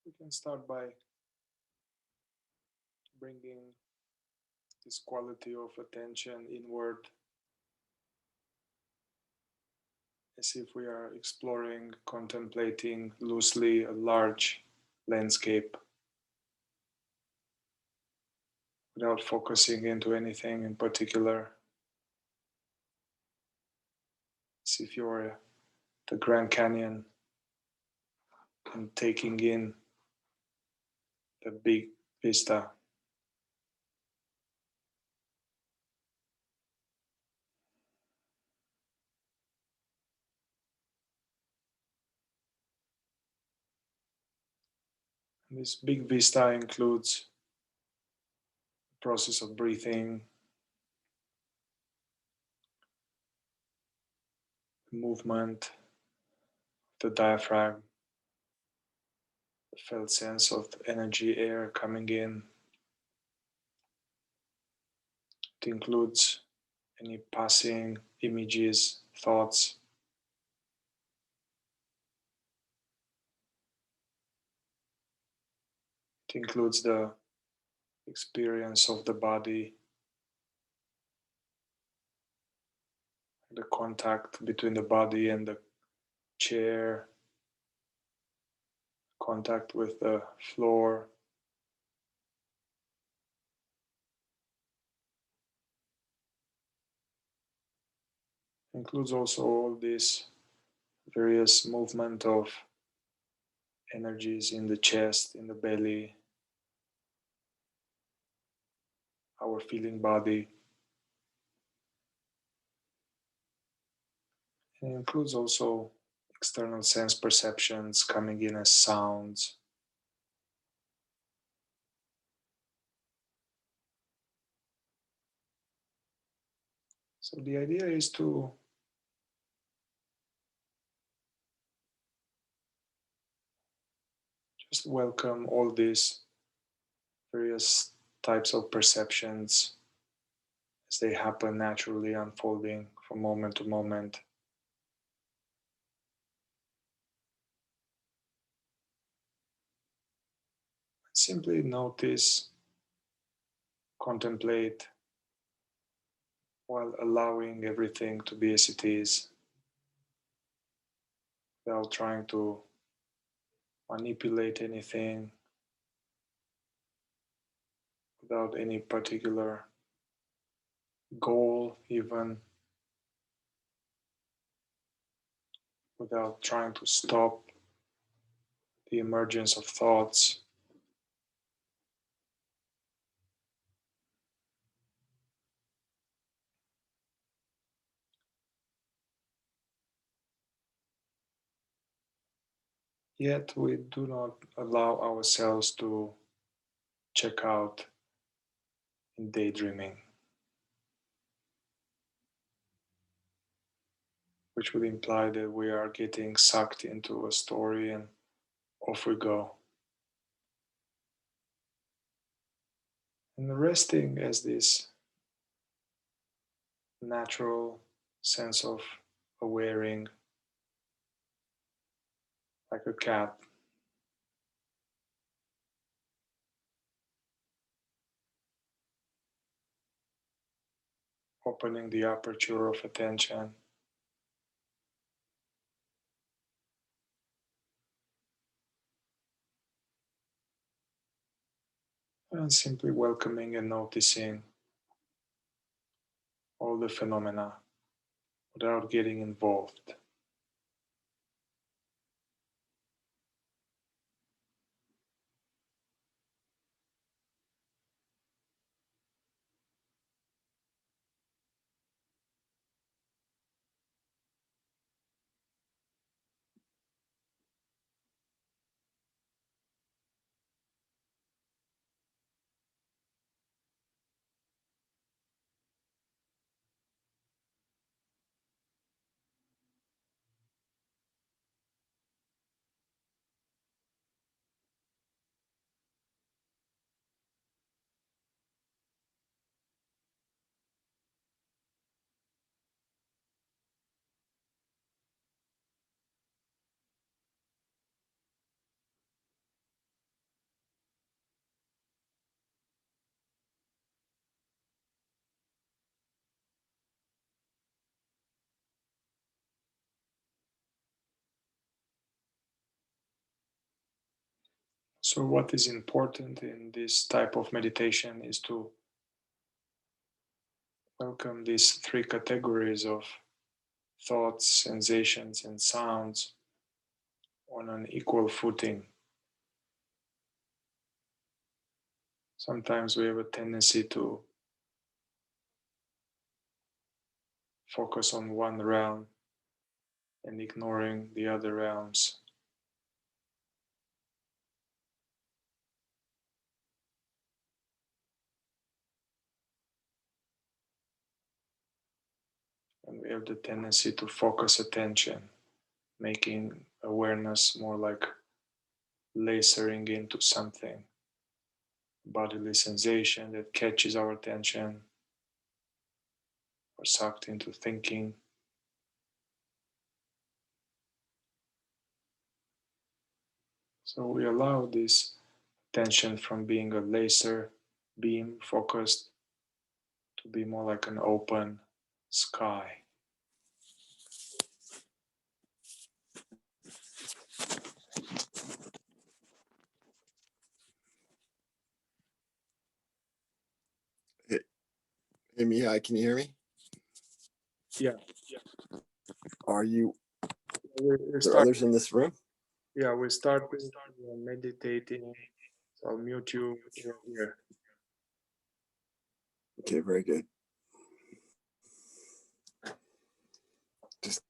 We can start by bringing this quality of attention inward, as if we are exploring, contemplating loosely a large landscape without focusing into anything in particular, as if you're the Grand Canyon and taking in the big vista. And this big vista includes the process of breathing, the movement of the diaphragm, the felt sense of energy, air coming in. It includes any passing images, thoughts. It includes the experience of the body, the contact between the body and the chair, contact with the floor. It includes also all these various movement of energies in the chest, in the belly, our feeling body. It includes also external sense perceptions coming in as sounds. So the idea is to just welcome all these various types of perceptions as they happen naturally, unfolding from moment to moment. Simply notice, contemplate, while allowing everything to be as it is, without trying to manipulate anything, without any particular goal, even without trying to stop the emergence of thoughts. Yet we do not allow ourselves to check out in daydreaming, which would imply that we are getting sucked into a story and off we go. And resting as this natural sense of awareing, like a cat, opening the aperture of attention and simply welcoming and noticing all the phenomena without getting involved. So what is important in this type of meditation is to welcome these three categories of thoughts, sensations, and sounds on an equal footing. Sometimes we have a tendency to focus on one realm and ignoring the other realms. And we have the tendency to focus attention, making awareness more like lasering into something, bodily sensation that catches our attention, or sucked into thinking. So we allow this attention from being a laser beam focused to be more like an open sky. Hey, Mihai, can you hear me? Yeah. Are you? We There start. others in this room? Yeah, we start with meditating. So I'll mute you here. Okay, very good. Just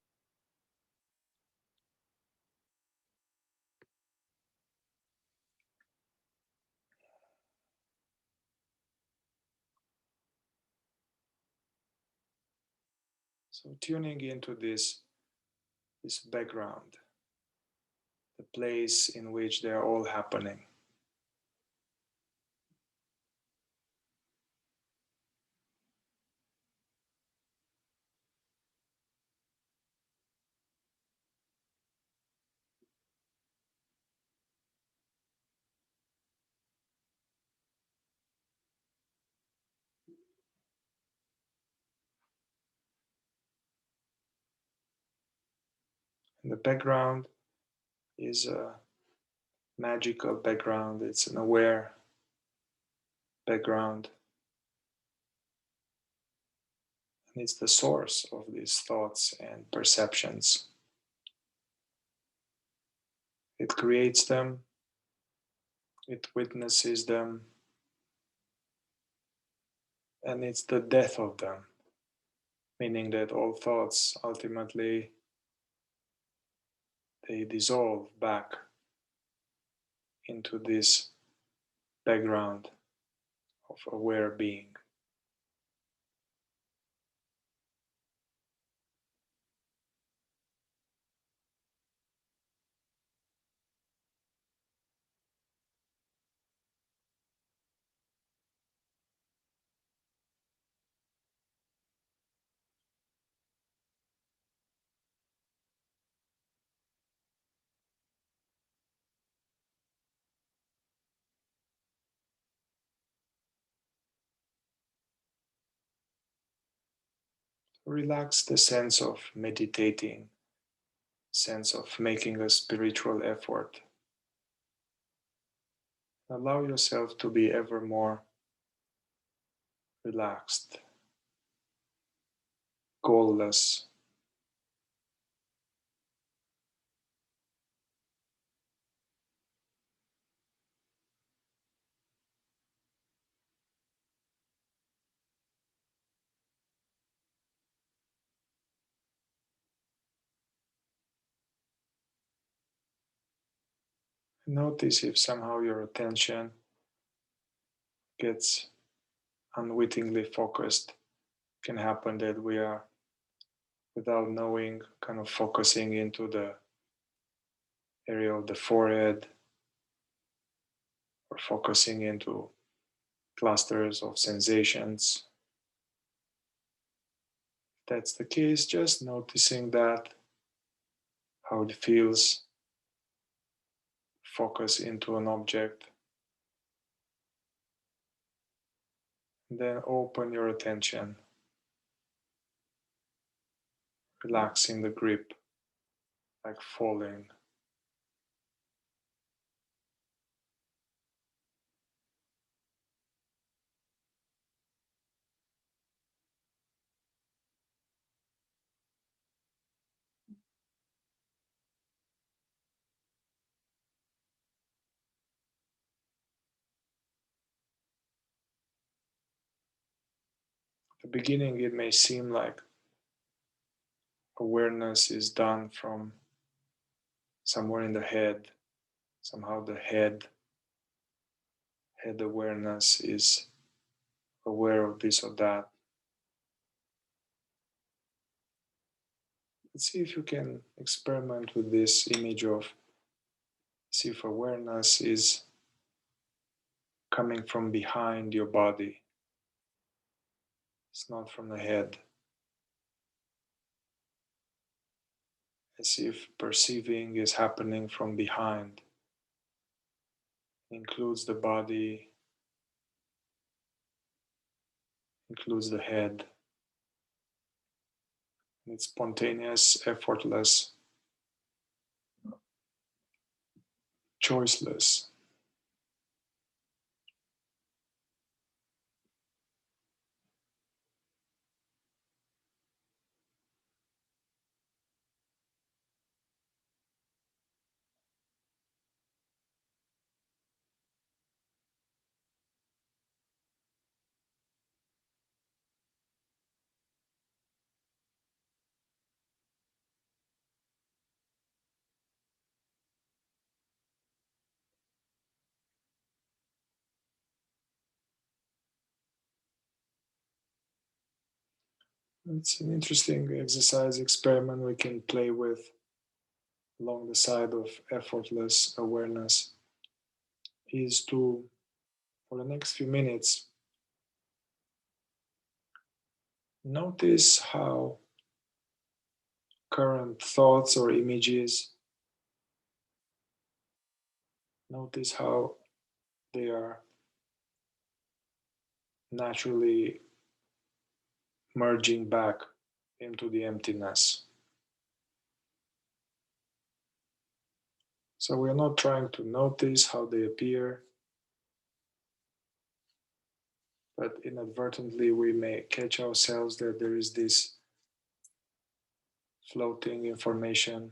So tuning into this background, the place in which they are all happening. And the background is a magical background, it's an aware background. And it's the source of these thoughts and perceptions. It creates them, it witnesses them, and it's the death of them, meaning that all thoughts ultimately they dissolve back into this background of aware being. Relax the sense of meditating, sense of making a spiritual effort. Allow yourself to be ever more relaxed, goalless. Notice if somehow your attention gets unwittingly focused. It can happen that we are, without knowing, kind of focusing into the area of the forehead or focusing into clusters of sensations. If that's the case, just noticing that, how it feels, focus into an object, and then open your attention, relaxing the grip, like falling. the beginning, it may seem like awareness is done from somewhere in the head. Somehow the head awareness is aware of this or that. Let's see if you can experiment with this image of, see if awareness is coming from behind your body. It's not from the head. As if perceiving is happening from behind. Includes the body, includes the head. It's spontaneous, effortless, choiceless. It's an interesting exercise experiment we can play with along the side of effortless awareness is to, for the next few minutes, notice how current thoughts or images, notice how they are naturally merging back into the emptiness. So we're not trying to notice how they appear, but inadvertently we may catch ourselves that there is this floating information,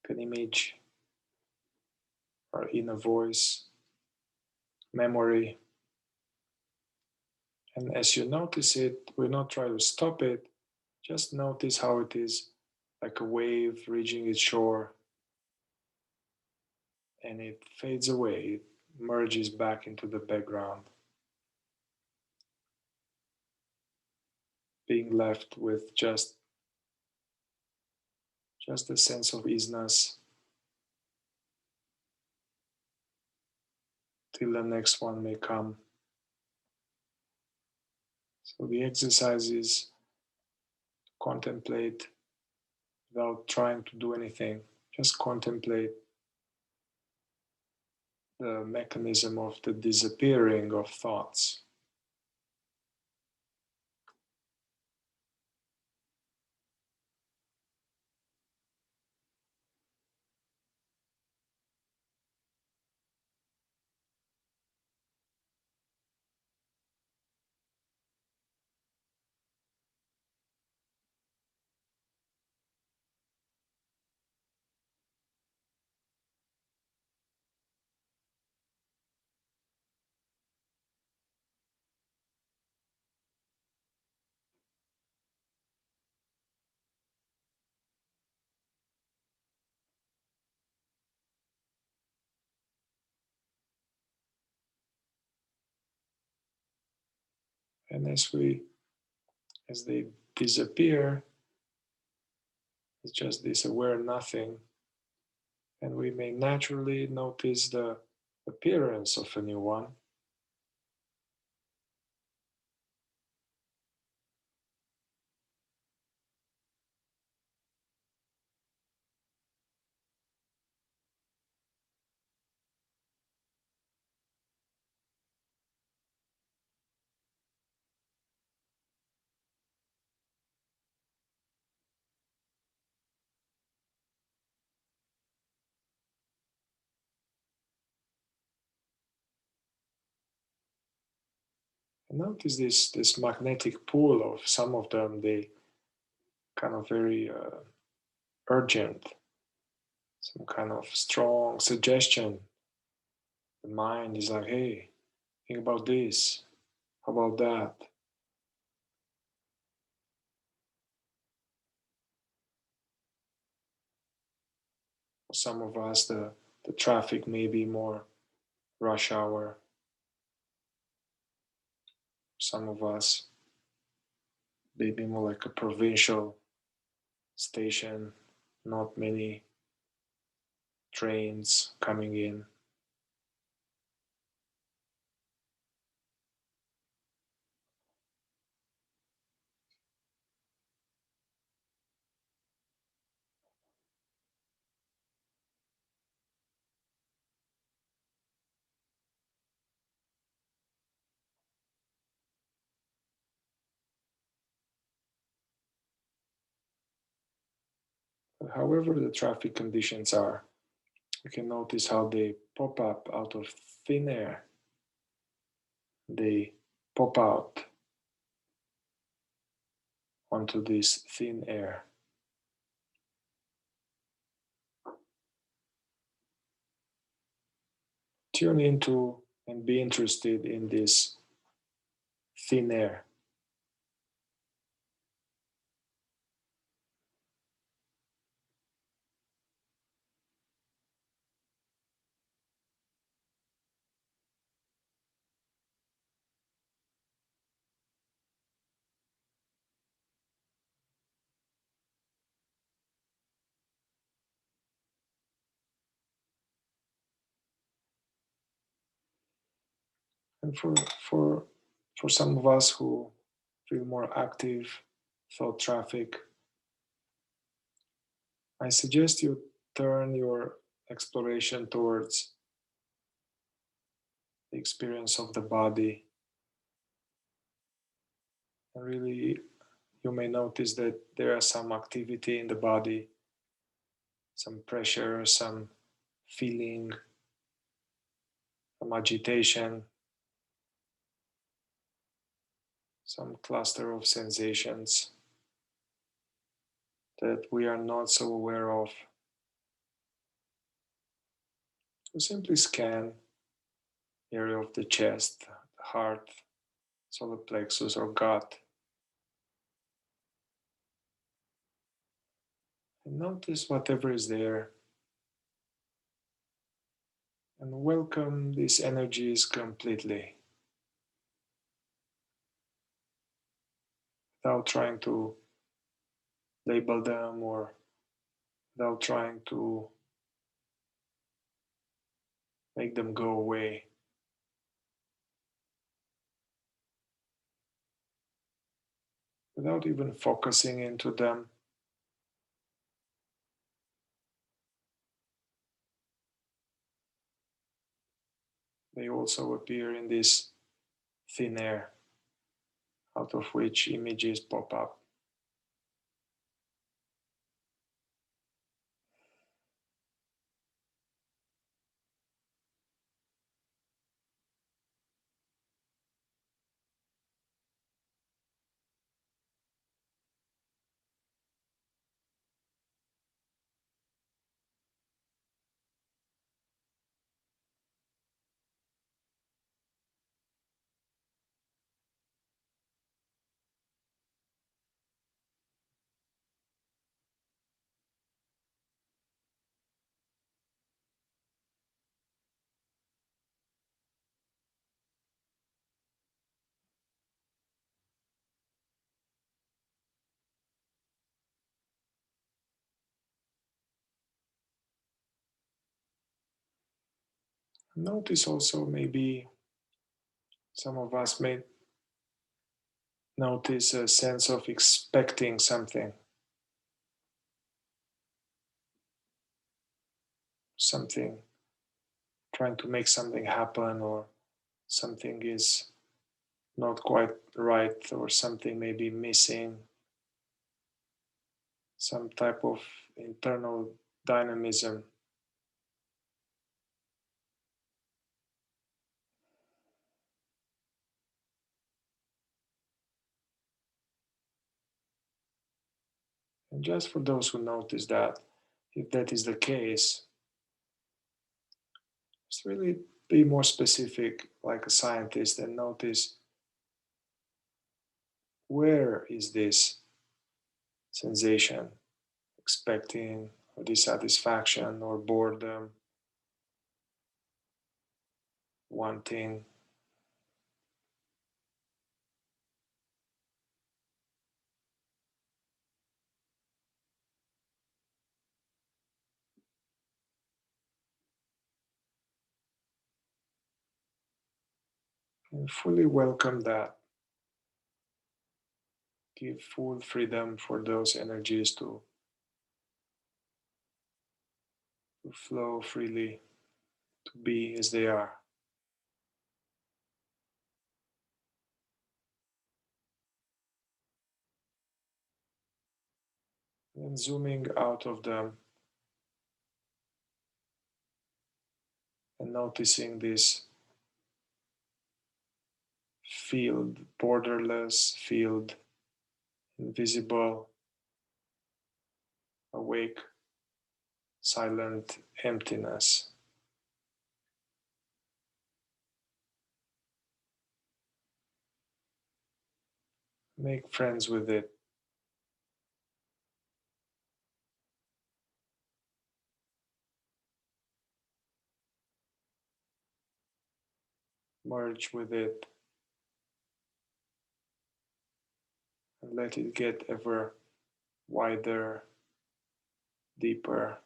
an image, or inner voice, memory. And as you notice it, we're not trying to stop it, just notice how it is like a wave reaching its shore and it fades away, it merges back into the background, being left with just a sense of easiness till the next one may come. So the exercise is to contemplate without trying to do anything, just contemplate the mechanism of the disappearing of thoughts. And as they disappear, it's just this aware nothing. And we may naturally notice the appearance of a new one. And notice this magnetic pull of some of them, they kind of very urgent, some kind of strong suggestion. The mind is like, hey, think about this, how about that? For some of us, the traffic may be more rush hour. Some of us, maybe more like a provincial station, not many trains coming in. But however the traffic conditions are, you can notice how they pop up out of thin air. They pop out onto this thin air. Tune into and be interested in this thin air. And for some of us who feel more active thought traffic, I suggest you turn your exploration towards the experience of the body. And really, you may notice that there is some activity in the body, some pressure, some feeling, some agitation, some cluster of sensations that we are not so aware of. So simply scan area of the chest, the heart, solar plexus, or gut, and notice whatever is there, and welcome these energies completely without trying to label them or without trying to make them go away. Without even focusing into them. They also appear in this thin air, out of which images pop up. Notice also maybe some of us may notice a sense of expecting something, something, trying to make something happen, or something is not quite right, or something may be missing, some type of internal dynamism. And just for those who notice that, if that is the case, just really be more specific, like a scientist, and notice where is this sensation, expecting, or dissatisfaction or boredom, wanting. And fully welcome that. Give full freedom for those energies to flow freely, to be as they are. And zooming out of them and noticing this field, borderless field, invisible, awake, silent emptiness. Make friends with it. Merge with it and let it get ever wider, deeper.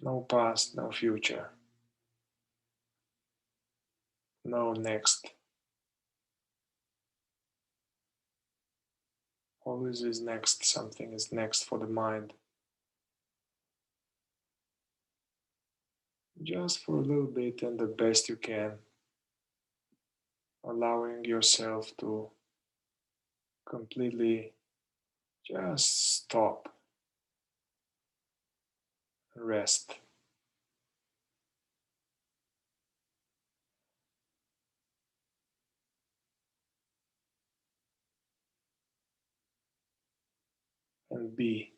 No past, no future, no next. Always is next, something is next for the mind. Just for a little bit and the best you can, allowing yourself to completely just stop and rest. And be.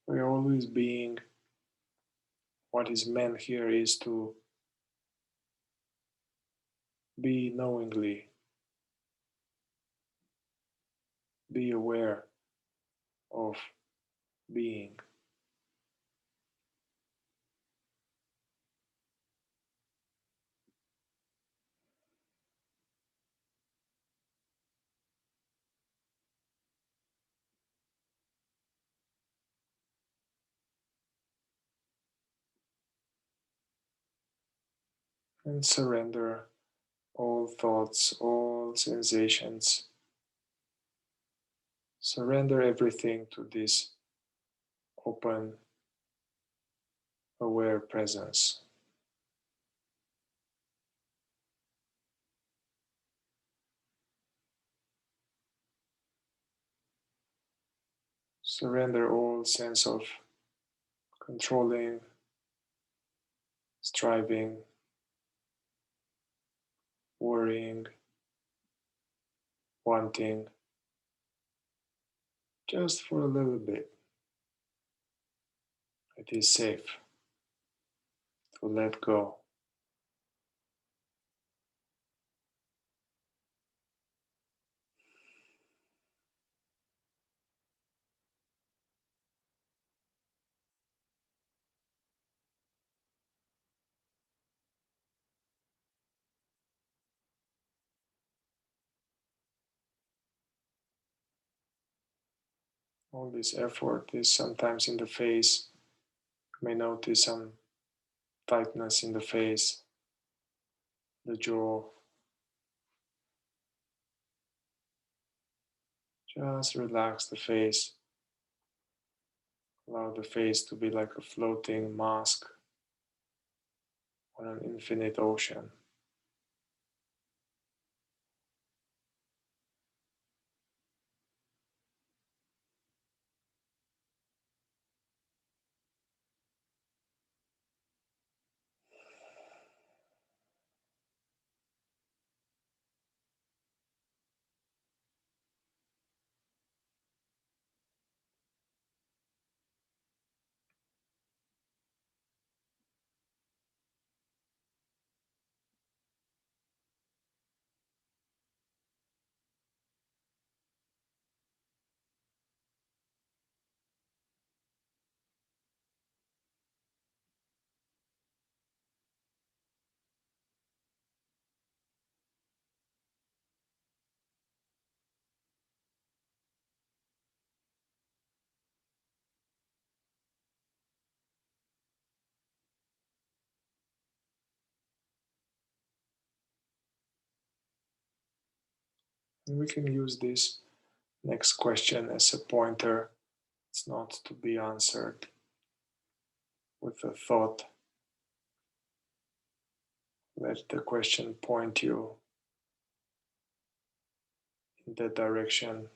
We're always being. What is meant here is to be knowingly, be aware of being. And surrender all thoughts, all sensations. Surrender everything to this open, aware presence. Surrender all sense of controlling, striving, worrying, wanting, just for a little bit. It is safe to let go. All this effort is sometimes in the face. You may notice some tightness in the face, the jaw. Just relax the face. Allow the face to be like a floating mask on an infinite ocean. And we can use this next question as a pointer. It's not to be answered with a thought. Let the question point you in that direction.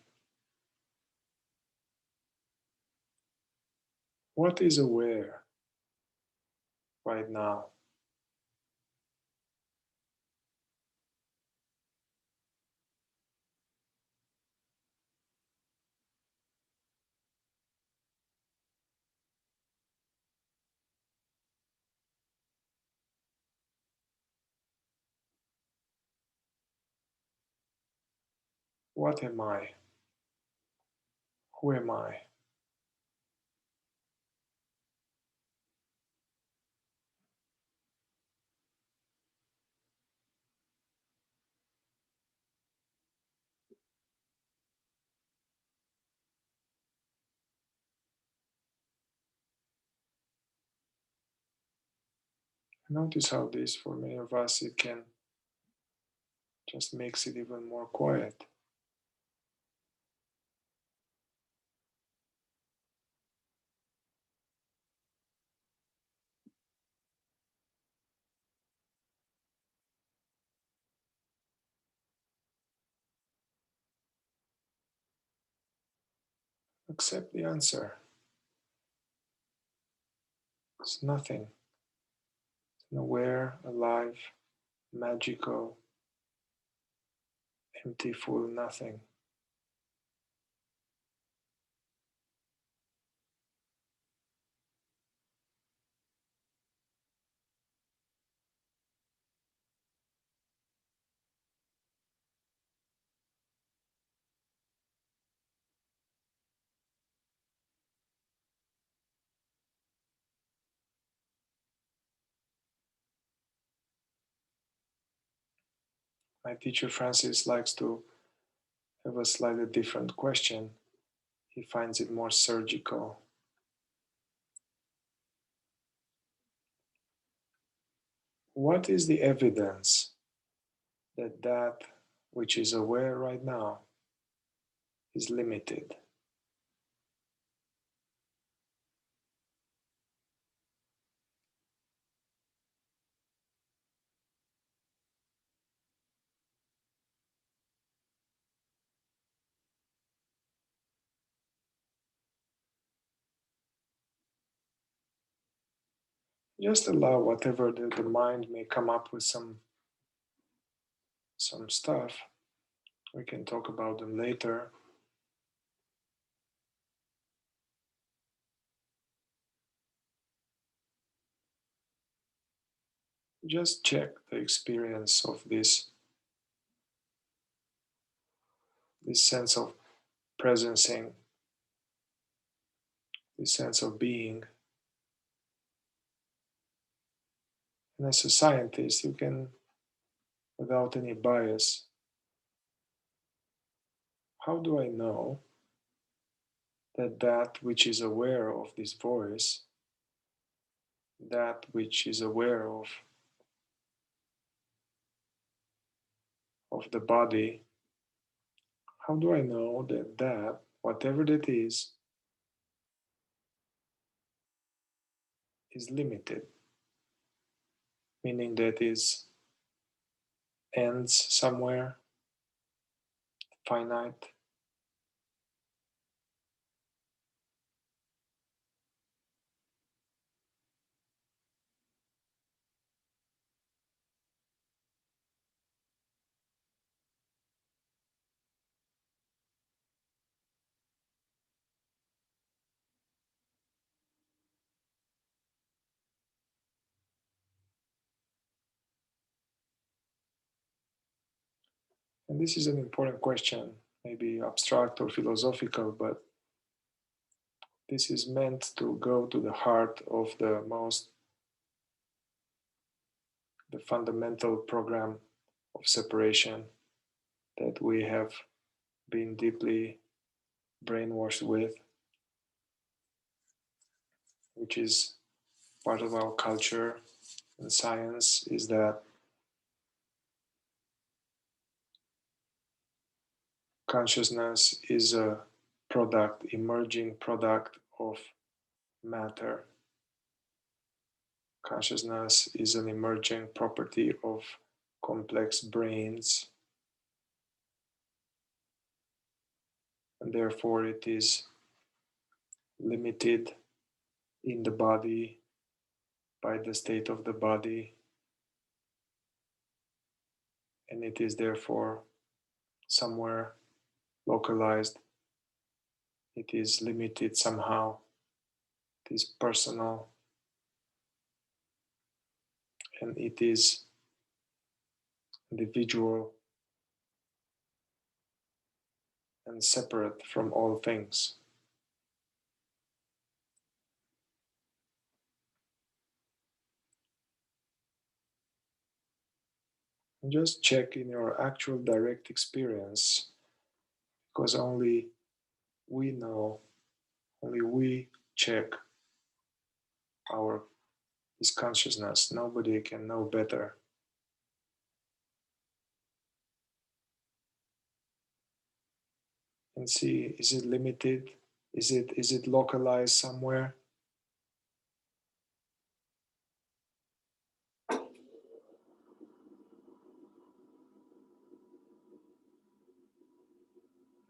What is aware right now? What am I? Who am I? Notice how this, for many of us, it can just makes it even more quiet. Accept the answer. It's nothing. It's an aware, alive, magical, empty, full nothing. My teacher Francis likes to have a slightly different question. He finds it more surgical. What is the evidence that that which is aware right now is limited? Just allow whatever the mind may come up with some stuff. We can talk about them later. Just check the experience of this sense of presencing, this sense of being. And as a scientist, you can, without any bias, how do I know that that which is aware of this voice, that which is aware of the body, how do I know that that, whatever that is limited, meaning that is ends somewhere, finite? And this is an important question, maybe abstract or philosophical, but this is meant to go to the heart of the fundamental program of separation that we have been deeply brainwashed with, which is part of our culture and science, is that Consciousness is a product, emerging product of matter. Consciousness is an emerging property of complex brains, and therefore it is limited in the body by the state of the body, and it is therefore somewhere localized. It is limited somehow. It is personal, and it is individual and separate from all things. And just check in your actual direct experience, because only we know, only we check our this consciousness. Nobody can know better. And see, is it limited? Is it localized somewhere?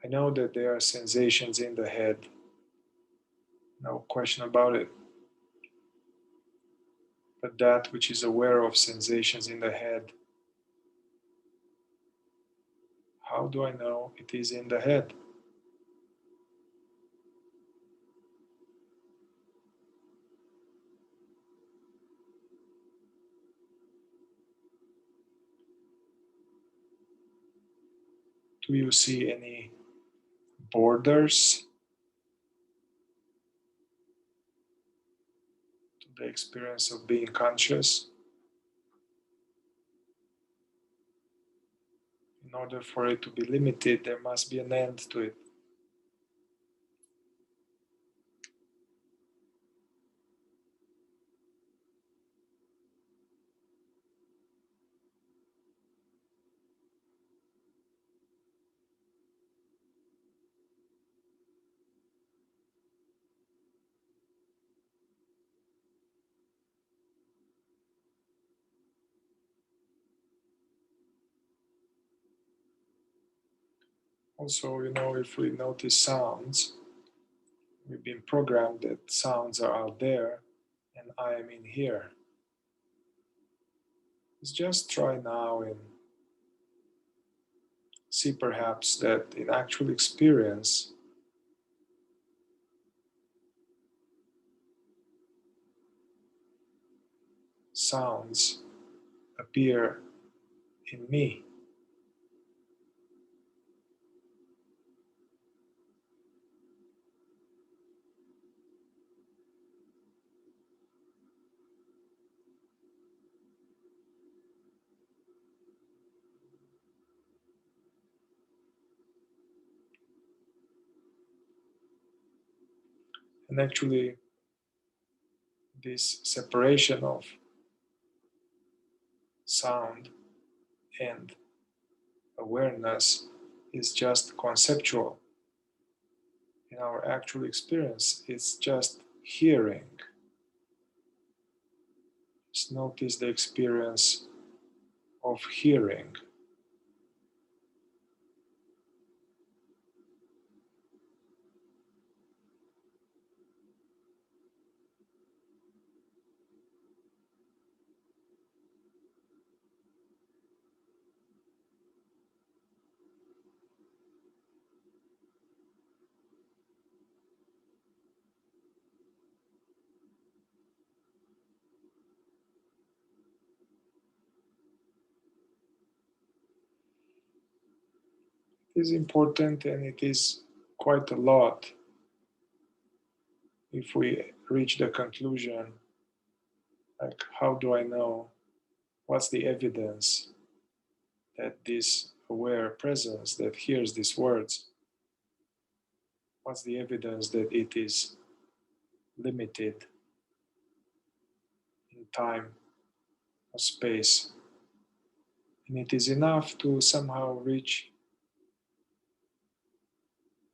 I know that there are sensations in the head, no question about it. But that which is aware of sensations in the head, how do I know it is in the head? Do you see any borders to the experience of being conscious? In order for it to be limited, there must be an end to it. Also, if we notice sounds, we've been programmed that sounds are out there and I am in here. Let's just try now and see perhaps that in actual experience, sounds appear in me. And actually, this separation of sound and awareness is just conceptual. In our actual experience, it's just hearing. Just notice the experience of hearing. It is important, and it is quite a lot if we reach the conclusion, like, how do I know? What's the evidence that this aware presence that hears these words, what's the evidence that it is limited in time or space? And it is enough to somehow reach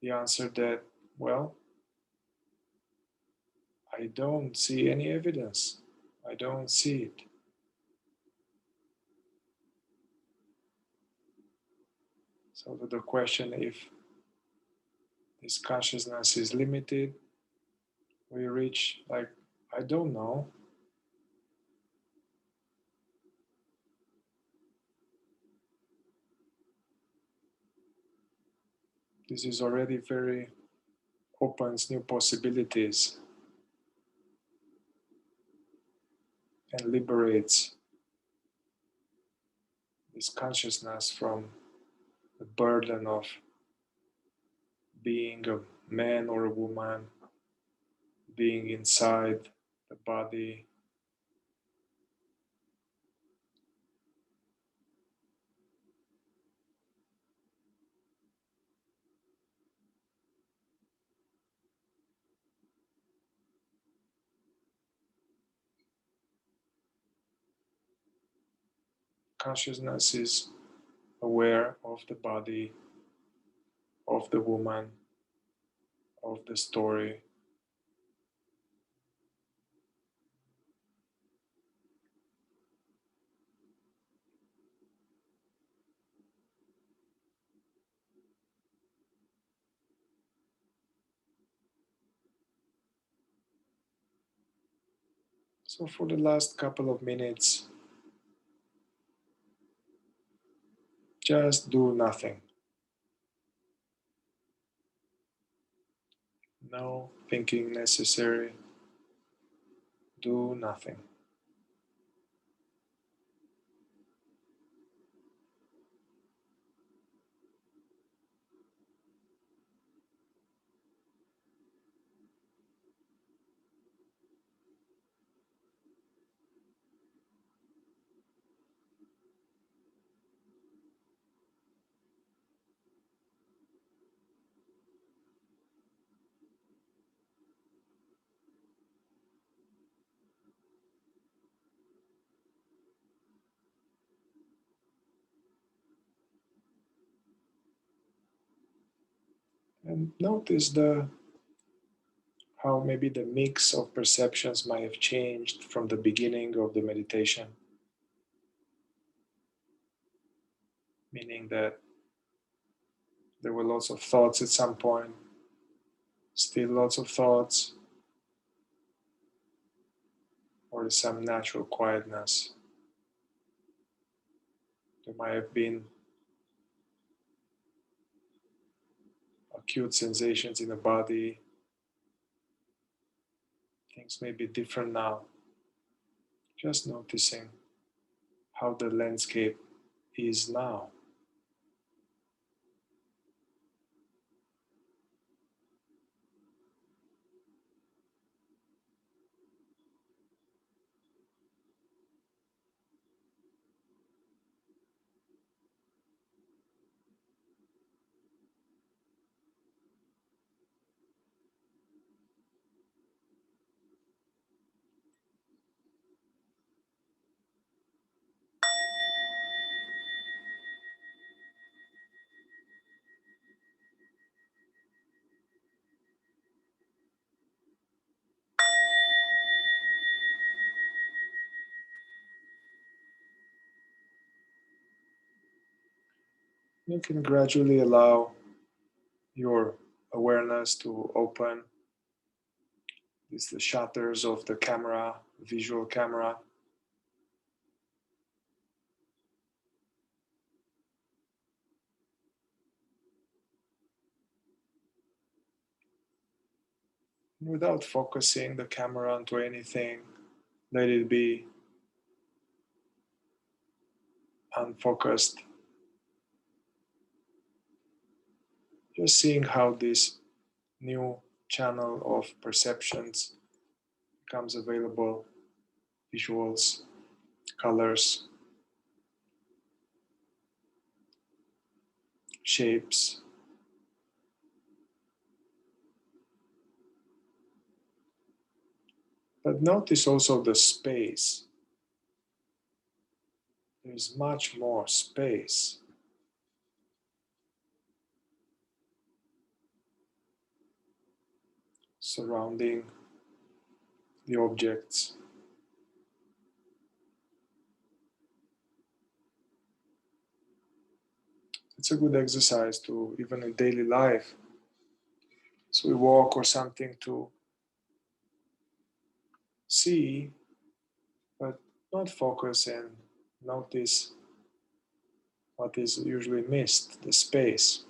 the answer that, well, I don't see any evidence. I don't see it. So to the question if this consciousness is limited, we reach like, I don't know. This is already very opens new possibilities and liberates this consciousness from the burden of being a man or a woman, being inside the body. Consciousness is aware of the body, of the woman, of the story. So for the last couple of minutes, just do nothing. No thinking necessary. Do nothing. And notice how maybe the mix of perceptions might have changed from the beginning of the meditation. Meaning that there were lots of thoughts at some point, still lots of thoughts, or some natural quietness. There might have been acute sensations in the body. Things may be different now. Just noticing how the landscape is now. You can gradually allow your awareness to open. These the shutters of the camera, visual camera. Without focusing the camera onto anything, let it be unfocused. Just seeing how this new channel of perceptions becomes available, visuals, colors, shapes. But notice also the space. There's much more space. surrounding the objects. It's a good exercise to, even in daily life, so we walk or something, to see, but not focus and notice what is usually missed, the space.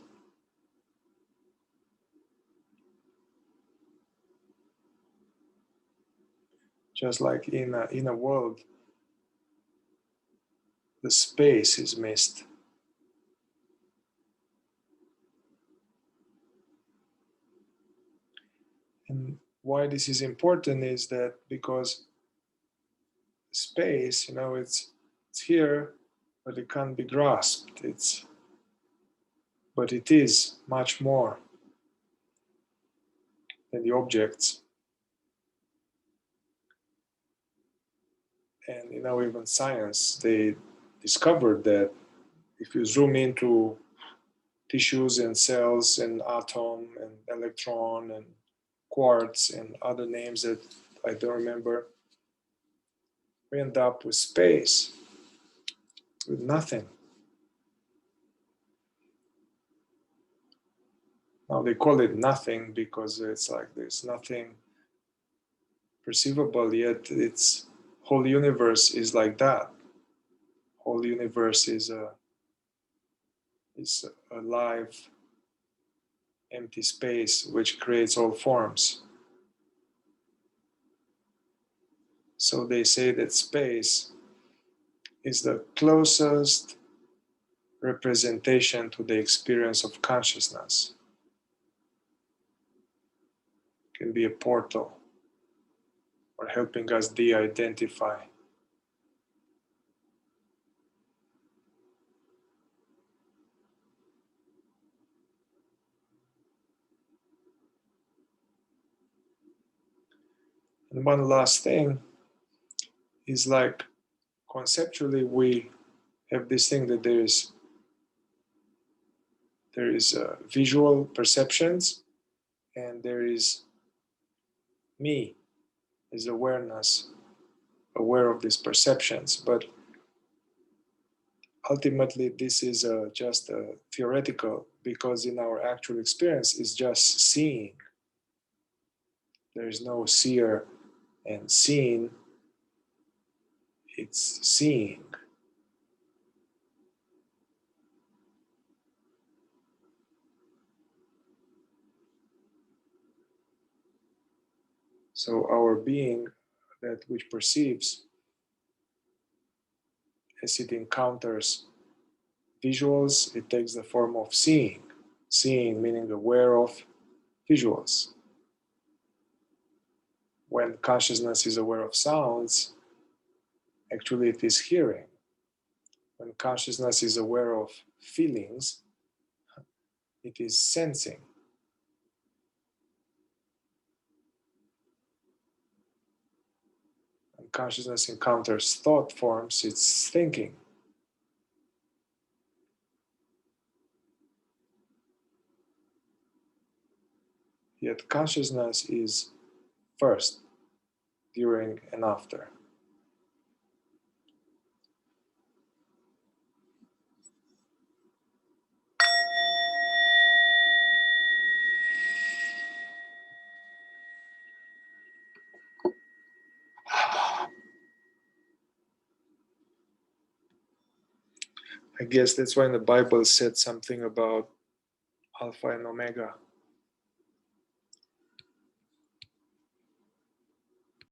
Just like in a world, the space is missed. And why this is important is that because space, it's here, but it can't be grasped. But it is much more than the objects. And even science, they discovered that if you zoom into tissues and cells and atom and electron and quartz and other names that I don't remember, we end up with space, with nothing. Now they call it nothing because it's like there's nothing perceivable, yet its whole universe is like that. Whole universe is a live, empty space which creates all forms. So they say that space is the closest representation to the experience of consciousness. It can be a portal or helping us de-identify. And one last thing is, like, conceptually we have this thing that there is visual perceptions, and there is me as awareness, aware of these perceptions. But ultimately this is just theoretical, because in our actual experience is just seeing. There is no seer and seen, it's seeing. So our being, that which perceives, as it encounters visuals, it takes the form of seeing. Seeing meaning aware of visuals. When consciousness is aware of sounds, actually it is hearing. When consciousness is aware of feelings, it is sensing. When consciousness encounters thought forms, it's thinking. Yet consciousness is first, during, and after. I guess that's why in the Bible said something about Alpha and Omega.